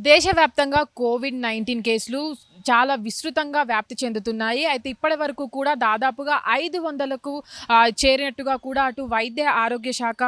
దేశవ్యాప్తంగా కోవిడ్-19 కేసులు చాలా విస్తృతంగా వ్యాప్తి చెందుతున్నాయి. అయితే ఇప్పటివరకు కూడా దాదాపుగా 500కు చేరినట్టుగా కూడా అటు వైద్య ఆరోగ్య శాఖ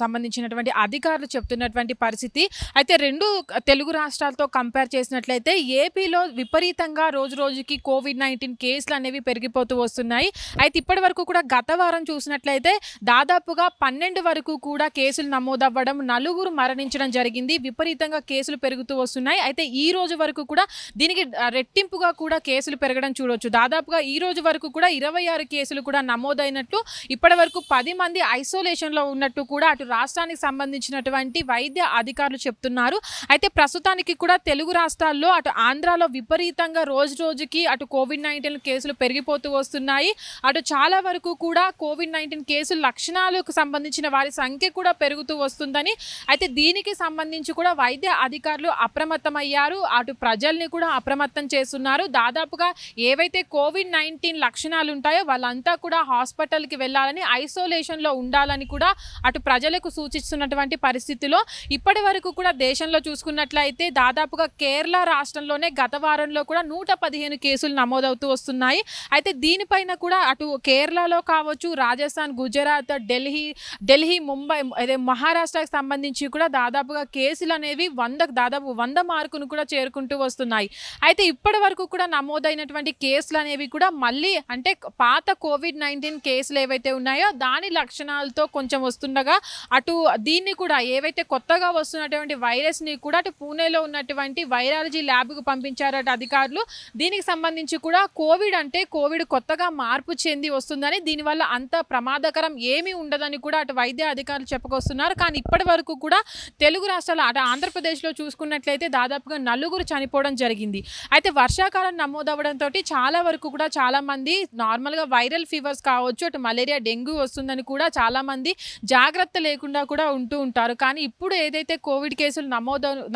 సంబంధించినటువంటి అధికారులు చెప్తున్నటువంటి పరిస్థితి. అయితే 2 తెలుగు రాష్ట్రాలతో కంపేర్ చేసినట్లయితే ఏపీలో విపరీతంగా రోజురోజుకి కోవిడ్-19 కేసులనేవి పెరిగిపోతూ వస్తున్నాయి. అయితే ఇప్పటివరకు కూడా గత వారం చూసినట్లయితే దాదాపుగా 12 వరకు కూడా కేసులు నమోదవ్వడం, నలుగురు మరణించడం జరిగింది. విపరీతంగా కేసులు పెరుగుతూ వస్తున్నాయి. అయితే ఈ రోజు వరకు కూడా దీనికి రెట్టింపుగా కూడా కేసులు పెరగడం చూడొచ్చు. దాదాపుగా ఈ రోజు వరకు కూడా 26 కేసులు కూడా నమోదైనట్లు, ఇప్పటివరకు 10 మంది ఐసోలేషన్‌లో ఉన్నట్టు కూడా అటు రాష్ట్రానికి సంబంధించినటువంటి వైద్య అధికారులు చెప్తున్నారు. అయితే ప్రస్తుతానికి కూడా తెలుగు రాష్ట్రాల్లో అటు ఆంధ్రాలో విపరీతంగా రోజురోజుకి అటు కోవిడ్-19 కేసులు పెరిగిపోతూ వస్తున్నాయి. అటు చాలా వరకు కూడా కోవిడ్-19 కేసులు లక్షణాలకు సంబంధించిన వారి సంఖ్య కూడా పెరుగుతూ వస్తుందని, అయితే దీనికి సంబంధించి కూడా వైద్య అధికారులు అప్రమత్తమయ్యారు. అటు ప్రజల్ని కూడా అప్రమత్తం చేస్తున్నారు. దాదాపుగా ఏవైతే కోవిడ్-19 లక్షణాలు ఉంటాయో వాళ్ళంతా కూడా హాస్పిటల్‌కి వెళ్ళాలని, ఐసోలేషన్‌లో ఉండాలని కూడా అటు ప్రజలకు సూచిస్తున్నటువంటి పరిస్థితిలో ఇప్పటి వరకు కూడా దేశంలో చూసుకున్నట్లయితే దాదాపుగా కేరళ రాష్ట్రంలోనే గత వారంలో కూడా 115 కేసులు నమోదవుతూ వస్తున్నాయి. అయితే దీనిపైన కూడా అటు కేరళలో కావచ్చు, రాజస్థాన్, గుజరాత్, ఢిల్లీ, ముంబై, అదే మహారాష్ట్రకి సంబంధించి కూడా దాదాపుగా కేసులు అనేవి 100 మార్కును కూడా చేరుకుంటూ వస్తున్నాయి. అయితే ఇప్పటి వరకు కూడా నమోదైనటువంటి కేసులు అనేవి కూడా మళ్ళీ అంటే పాత కోవిడ్-19 కేసులు ఏవైతే ఉన్నాయో దాని లక్షణాలతో కొంచెం వస్తుండగా, అటు దీన్ని కూడా ఏవైతే కొత్తగా వస్తున్నటువంటి వైరస్ని కూడా అటు పూణేలో ఉన్నటువంటి వైరాలజీ ల్యాబ్‌కు పంపించారట అధికారులు. దీనికి సంబంధించి కూడా కోవిడ్ కొత్తగా మార్పు చెంది వస్తుందని, దీనివల్ల అంత ప్రమాదకరం ఏమీ ఉండదని కూడా అటు వైద్య అధికారులు చెప్పుకొస్తున్నారు. కానీ ఇప్పటి వరకు కూడా తెలుగు రాష్ట్రాలు అటు ఆంధ్రప్రదేశ్లో చూసుకున్నట్లయితే దాదాపుగా 4 చనిపోవడం జరిగింది. అయితే వర్షాకాలం నమోదవ్వడంతో చాలా వరకు కూడా చాలామంది నార్మల్గా వైరల్ ఫీవర్స్ కావచ్చు, అటు మలేరియా, డెంగ్యూ వస్తుందని కూడా చాలామంది జాగ్రత్త లేకుండా కూడా ఉంటూ ఉంటారు. కానీ ఇప్పుడు ఏదైతే కోవిడ్ కేసులు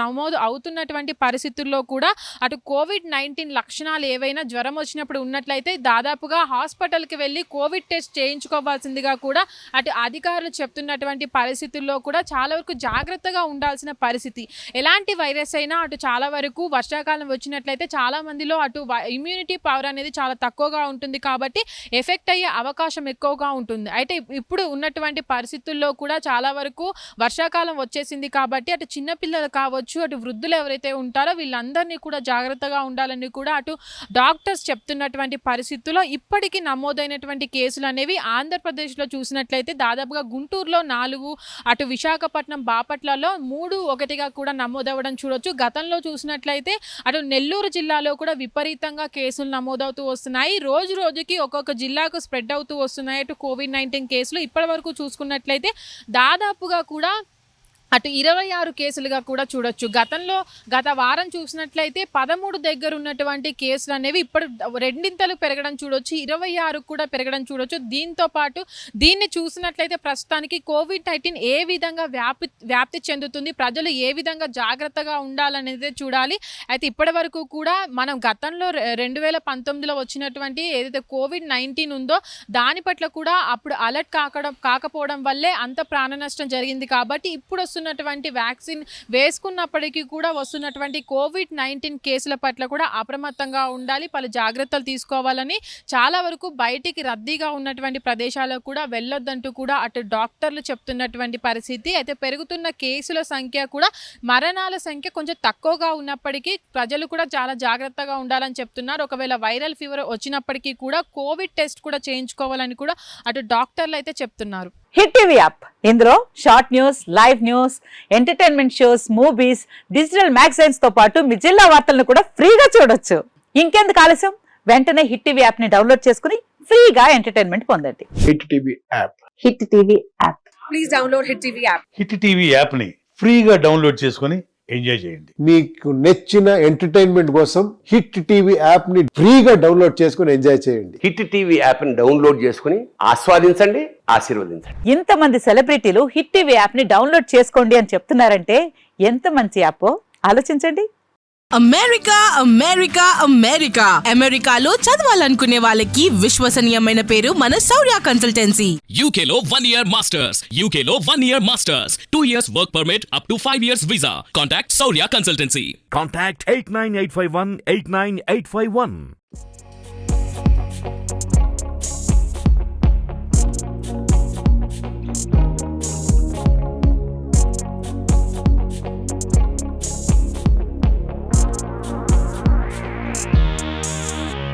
నమోదు అవుతున్నటువంటి పరిస్థితుల్లో కూడా అటు కోవిడ్-19 లక్షణాలు ఏవైనా జ్వరం వచ్చినప్పుడు ఉన్నట్లయితే దాదాపుగా హాస్పిటల్‌కి వెళ్ళి కోవిడ్ టెస్ట్ చేయించుకోవాల్సిందిగా కూడా అటు అధికారులు చెప్తున్నటువంటి పరిస్థితుల్లో కూడా చాలా వరకు జాగ్రత్తగా ఉండాల్సిన పరిస్థితి. ఎలాంటి వైరస్ అయినా అటు చాలా వరకు వర్షాకాలం వచ్చినట్లయితే చాలా మందిలో అటు ఇమ్యూనిటీ పవర్ అనేది చాలా తక్కువగా ఉంటుంది కాబట్టి ఎఫెక్ట్ అయ్యే అవకాశం ఎక్కువగా ఉంటుంది. అయితే ఇప్పుడు ఉన్నటువంటి పరిస్థితుల్లో కూడా చాలా వరకు వర్షాకాలం వచ్చేసింది కాబట్టి అటు చిన్నపిల్లలు కావచ్చు, అటు వృద్ధులు ఎవరైతే ఉంటారో వీళ్ళందరినీ కూడా జాగ్రత్తగా ఉండాలని కూడా అటు డాక్టర్స్ చెప్తున్నటువంటి పరిస్థితుల్లో ఇప్పటికీ నమోదైనటువంటి కేసులు అనేవి ఆంధ్రప్రదేశ్లో చూసినట్లయితే దాదాపుగా గుంటూరులో 4, అటు విశాఖపట్నం, బాపట్లలో 3 కూడా నమోదవ్వడం చూడొచ్చు. గతంలో చూసినట్లయితే అటు నెల్లూరు జిల్లాలో కూడా విపరీతంగా కేసులు నమోదవుతూ వస్తున్నాయి. రోజు రోజుకి ఒక్కొక్క జిల్లాకు స్ప్రెడ్ అవుతూ వస్తున్నాయి అటు కోవిడ్-19 కేసులు. ఇప్పటి వరకు చూసుకున్నట్లయితే దాదాపుగా కూడా అటు 26 కేసులుగా కూడా చూడొచ్చు. గత వారం చూసినట్లయితే 13 దగ్గర ఉన్నటువంటి కేసులు అనేవి ఇప్పుడు రెండింతలు పెరగడం చూడొచ్చు. 26 కూడా పెరగడం చూడొచ్చు. దీంతో పాటు దీన్ని చూసినట్లయితే ప్రస్తుతానికి కోవిడ్-19 ఏ విధంగా వ్యాప్తి చెందుతుంది, ప్రజలు ఏ విధంగా జాగ్రత్తగా ఉండాలనేది చూడాలి. అయితే ఇప్పటి వరకు కూడా మనం గతంలో 2019లో వచ్చినటువంటి ఏదైతే కోవిడ్-19 ఉందో దాని పట్ల కూడా అప్పుడు అలర్ట్ కాకపోవడం వల్లే అంత ప్రాణ నష్టం జరిగింది. కాబట్టి ఇప్పుడు వస్తున్నటువంటి వ్యాక్సిన్ వేసుకున్నప్పటికీ కూడా వస్తున్నటువంటి కోవిడ్-19 కేసుల పట్ల కూడా అప్రమత్తంగా ఉండాలి, పలు జాగ్రత్తలు తీసుకోవాలని, చాలా వరకు బయటికి రద్దీగా ఉన్నటువంటి ప్రదేశాలకు కూడా వెళ్ళొద్దంటూ కూడా అటు డాక్టర్లు చెప్తున్నటువంటి పరిస్థితి. అయితే పెరుగుతున్న కేసుల సంఖ్య కూడా మరణాల సంఖ్య కొంచెం తక్కువగా ఉన్నప్పటికీ ప్రజలు కూడా చాలా జాగ్రత్తగా ఉండాలని చెప్తున్నారు. ఒకవేళ వైరల్ ఫీవర్ వచ్చినప్పటికీ కూడా కోవిడ్ టెస్ట్ కూడా చేయించుకోవాలని కూడా అటు డాక్టర్లు అయితే చెప్తున్నారు. హిట్ టీవీ యాప్, ఇందులో short news, live news, entertainment shows, movies, digital magazines తో పాటు మీ జిల్లా వార్తలను కూడా ఫ్రీగా చూడొచ్చు. ఇంకెందుకు ఆలస్యం, వెంటనే హిట్ టీవీ యాప్ ని డౌన్లోడ్ చేసుకుని ఫ్రీగా ఎంటర్టైన్మెంట్ పొందండి. Hit TV app. Hit TV app. Please download hit TV app. Hit TV app ని ఫ్రీగా డౌన్లోడ్ చేసుకుని ఎంజాయ్ చేయండి. మీకు నచ్చిన ఎంటర్టైన్మెంట్ కోసం హిట్ టీవీ యాప్ ని ఫ్రీగా డౌన్లోడ్ చేసుకుని ఎంజాయ్ చేయండి. హిట్ టీవీ యాప్ ని డౌన్లోడ్ చేసుకుని ఆస్వాదించండి, ఆశీర్వదించండి. ఇంతమంది సెలబ్రిటీలు హిట్ టీవీ యాప్ ని డౌన్లోడ్ చేసుకోండి అని చెప్తున్నారంటే ఎంత మంచి యాప్ ఆలోచించండి. అమెరికా అమెరికా అమెరికా అమెరికాలో చదవాలనుకునే వాళ్ళకి విశ్వసనీయమైన పేరు మన శౌర్య consultancy. UK Law 1 Year Masters. UK Law 1 Year Masters. 2 years work permit up to 5 years visa. Contact Saurya Consultancy. Contact 89851 89851.